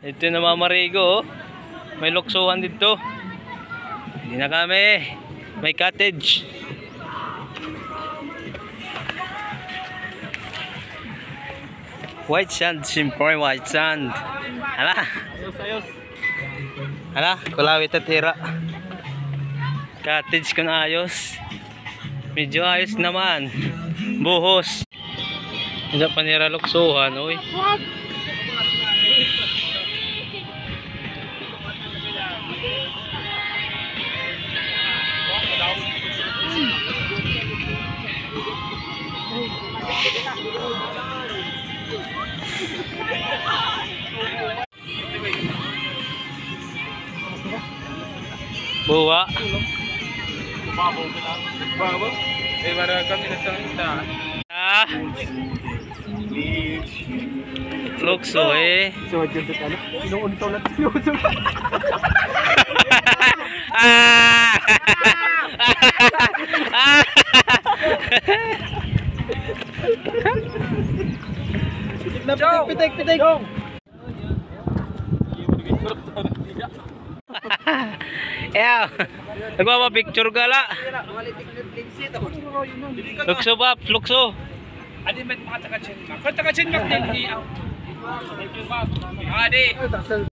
Ito na mamarigo, oh. May luksuhan dito. Hindi na kami. May cottage. White sand, simple white sand. Hala. Hala, kulawit at tira. Cottage kun ayos. Medyo ayos naman. Buhos. Hindi pa nira luksuhan, uy. Buwa. Ah. Lukso eh. Pitik. Ew. Nagpapapicture ka la. Lukso ba? Lukso. Adi met mga taga-chin mak. Taga-chin mak din. Adi.